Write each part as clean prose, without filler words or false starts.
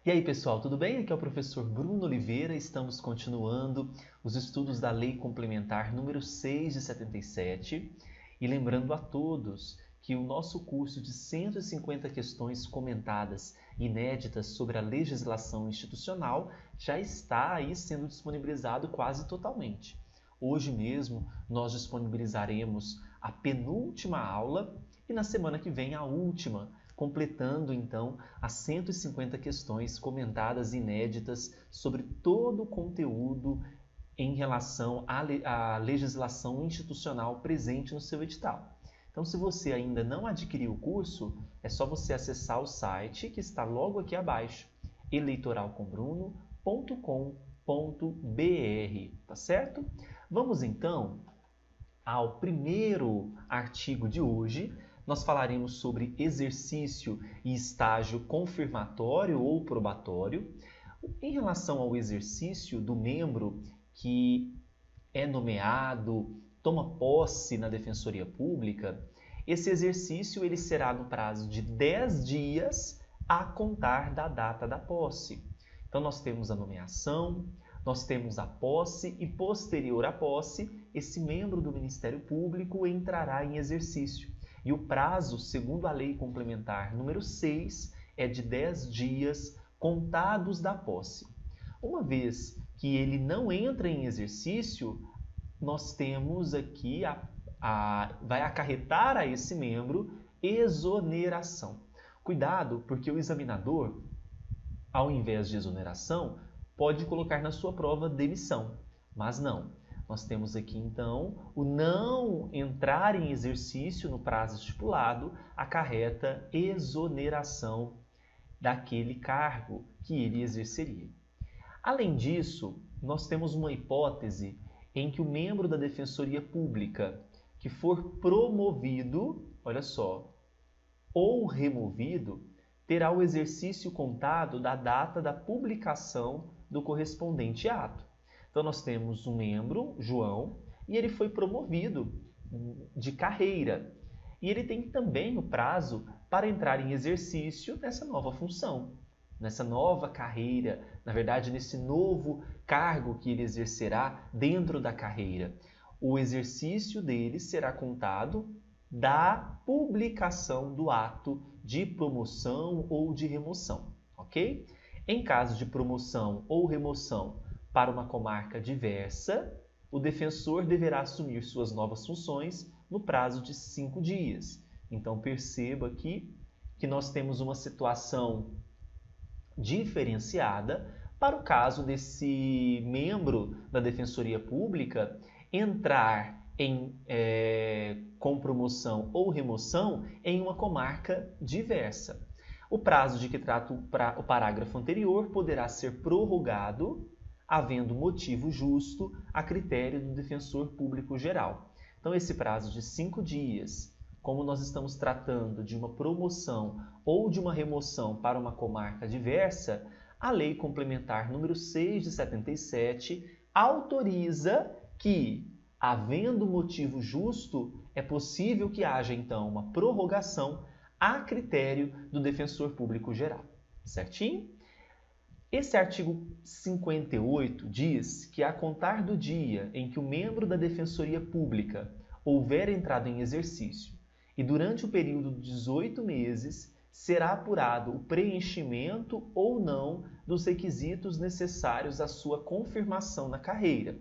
E aí, pessoal, tudo bem? Aqui é o professor Bruno Oliveira. Estamos continuando os estudos da Lei Complementar número 6 de 77. E lembrando a todos que o nosso curso de 150 questões comentadas inéditas sobre a legislação institucional já está aí sendo disponibilizado quase totalmente. Hoje mesmo nós disponibilizaremos a penúltima aula e na semana que vem a última, completando então as 150 questões comentadas inéditas sobre todo o conteúdo em relação à legislação institucional presente no seu edital. Então, se você ainda não adquiriu o curso, é só você acessar o site que está logo aqui abaixo, eleitoralcombruno.com.br, tá certo? Vamos então ao primeiro artigo de hoje. Nós falaremos sobre exercício e estágio confirmatório ou probatório. Em relação ao exercício do membro que é nomeado, toma posse na Defensoria Pública, esse exercício ele será no prazo de 10 dias a contar da data da posse. Então, nós temos a nomeação, nós temos a posse e, posterior à posse, esse membro do Ministério Público entrará em exercício. E o prazo, segundo a Lei Complementar número 6, é de 10 dias contados da posse. Uma vez que ele não entra em exercício, nós temos aqui, vai acarretar a esse membro exoneração. Cuidado, porque o examinador, ao invés de exoneração, pode colocar na sua prova demissão, mas não. Nós temos aqui, então, o não entrar em exercício no prazo estipulado acarreta exoneração daquele cargo que ele exerceria. Além disso, nós temos uma hipótese em que o membro da Defensoria Pública que for promovido, olha só, ou removido, terá o exercício contado da data da publicação do correspondente ato. Então, nós temos um membro, João, e ele foi promovido de carreira. E ele tem também o prazo para entrar em exercício nessa nova função, nessa nova carreira, na verdade, nesse novo cargo que ele exercerá dentro da carreira. O exercício dele será contado da publicação do ato de promoção ou de remoção, ok? Em caso de promoção ou remoção para uma comarca diversa, o defensor deverá assumir suas novas funções no prazo de 5 dias. Então, perceba aqui que nós temos uma situação diferenciada para o caso desse membro da Defensoria Pública entrar com promoção ou remoção em uma comarca diversa. O prazo de que trata o parágrafo anterior poderá ser prorrogado, havendo motivo justo a critério do defensor público geral. Então, esse prazo de 5 dias, como nós estamos tratando de uma promoção ou de uma remoção para uma comarca diversa, a Lei Complementar número 6 de 77 autoriza que, havendo motivo justo, é possível que haja, então, uma prorrogação a critério do defensor público geral. Certinho? Esse artigo 58 diz que, a contar do dia em que o membro da Defensoria Pública houver entrado em exercício e durante o período de 18 meses, será apurado o preenchimento ou não dos requisitos necessários à sua confirmação na carreira.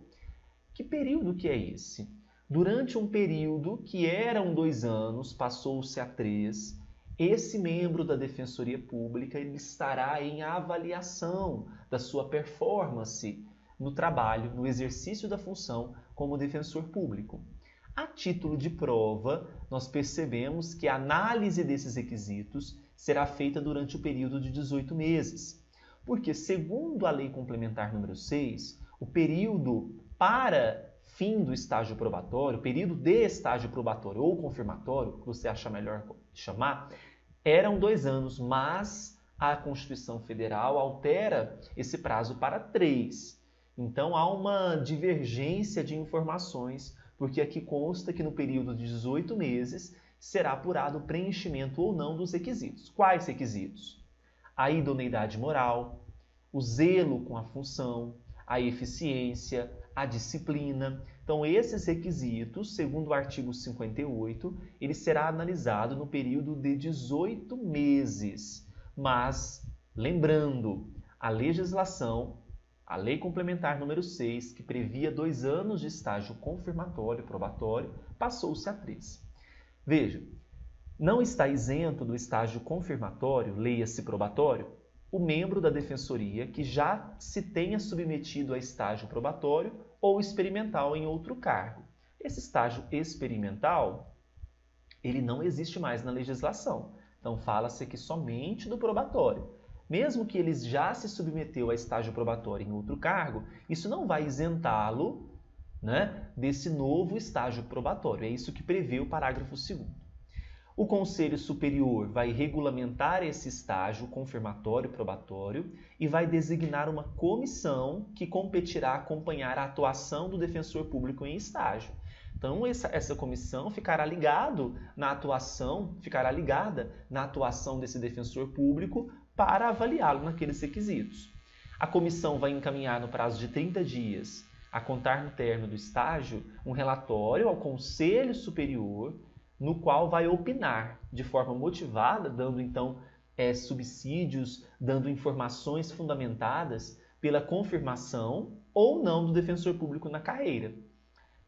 Que período que é esse? Durante um período que eram 2 anos, passou-se a 3, esse membro da Defensoria Pública ele estará em avaliação da sua performance no trabalho, no exercício da função como defensor público. A título de prova, nós percebemos que a análise desses requisitos será feita durante o período de 18 meses, porque, segundo a Lei Complementar número 6, o período para fim do estágio probatório, período de estágio probatório ou confirmatório, que você acha melhor chamar, eram 2 anos, mas a Constituição Federal altera esse prazo para 3. Então, há uma divergência de informações, porque aqui consta que no período de 18 meses será apurado o preenchimento ou não dos requisitos. Quais requisitos? a idoneidade moral, o zelo com a função, a eficiência, a disciplina. Então, esses requisitos, segundo o artigo 58, ele será analisado no período de 18 meses. Mas, lembrando, a legislação, a Lei Complementar número 6, que previa 2 anos de estágio confirmatório probatório, passou-se a 3. Veja, não está isento do estágio confirmatório, leia-se probatório, o membro da defensoria que já se tenha submetido a estágio probatório ou experimental em outro cargo. Esse estágio experimental, ele não existe mais na legislação. Então, fala-se aqui somente do probatório. Mesmo que ele já se submeteu a estágio probatório em outro cargo, isso não vai isentá-lo, né, desse novo estágio probatório. É isso que prevê o parágrafo 2º. O Conselho Superior vai regulamentar esse estágio confirmatório probatório e vai designar uma comissão que competirá acompanhar a atuação do defensor público em estágio. Então, essa comissão ficará ligada na atuação desse defensor público para avaliá-lo naqueles requisitos. A comissão vai encaminhar no prazo de 30 dias, a contar no término do estágio, um relatório ao Conselho Superior, no qual vai opinar de forma motivada, dando então subsídios, dando informações fundamentadas pela confirmação ou não do defensor público na carreira.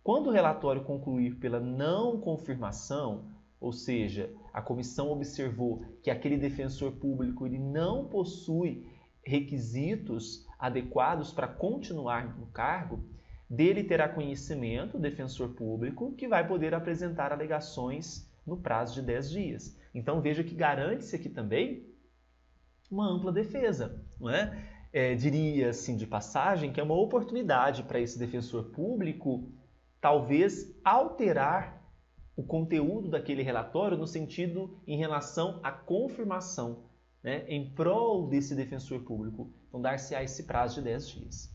Quando o relatório concluir pela não confirmação, ou seja, a comissão observou que aquele defensor público ele não possui requisitos adequados para continuar no cargo, dele terá conhecimento o defensor público, que vai poder apresentar alegações no prazo de 10 dias. Então veja que garante-se aqui também uma ampla defesa, não é? Diria assim de passagem que é uma oportunidade para esse defensor público talvez alterar o conteúdo daquele relatório no sentido em relação à confirmação, né, em prol desse defensor público. Então dar-se-á esse prazo de 10 dias.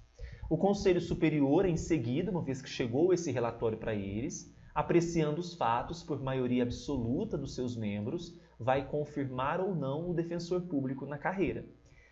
O Conselho Superior, em seguida, uma vez que chegou esse relatório para eles, apreciando os fatos por maioria absoluta dos seus membros, vai confirmar ou não o defensor público na carreira.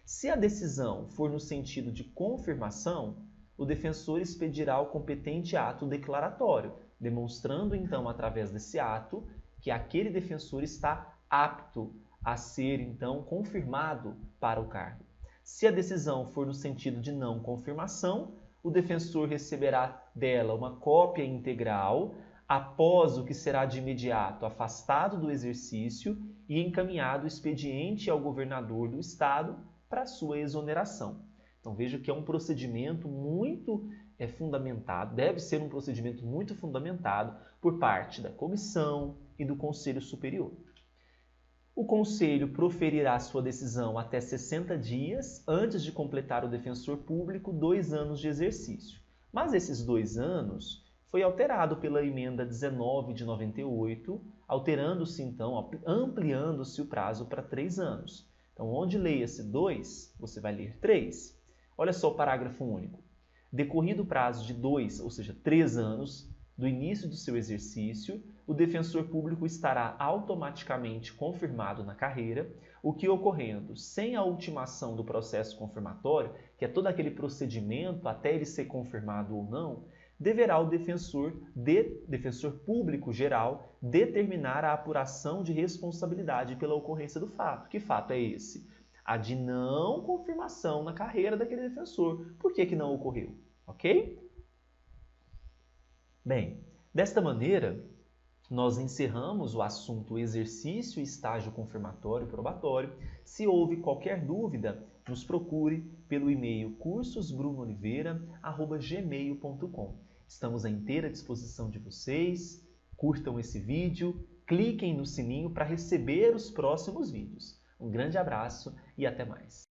Se a decisão for no sentido de confirmação, o defensor expedirá o competente ato declaratório, demonstrando então através desse ato que aquele defensor está apto a ser então confirmado para o cargo. Se a decisão for no sentido de não confirmação, o defensor receberá dela uma cópia integral, após o que será de imediato afastado do exercício e encaminhado o expediente ao governador do estado para sua exoneração. Então veja que é um procedimento muito fundamentado, deve ser um procedimento muito fundamentado por parte da comissão e do Conselho Superior. O Conselho proferirá sua decisão até 60 dias antes de completar o defensor público 2 anos de exercício. Mas esses 2 anos foi alterado pela emenda 19 de 98, alterando-se então, ampliando-se o prazo para 3 anos. Então, onde leia-se 2, você vai ler 3. Olha só o parágrafo único. Decorrido o prazo de 2, ou seja, 3 anos, do início do seu exercício, o defensor público estará automaticamente confirmado na carreira, o que ocorrendo sem a ultimação do processo confirmatório, que é todo aquele procedimento até ele ser confirmado ou não, deverá o defensor público geral determinar a apuração de responsabilidade pela ocorrência do fato. Que fato é esse? A de não confirmação na carreira daquele defensor. Por que não ocorreu? Ok? Bem, desta maneira, nós encerramos o assunto exercício e estágio confirmatório e probatório. Se houve qualquer dúvida, nos procure pelo e-mail cursosbrunooliveira@gmail.com. Estamos à inteira disposição de vocês. Curtam esse vídeo, cliquem no sininho para receber os próximos vídeos. Um grande abraço e até mais.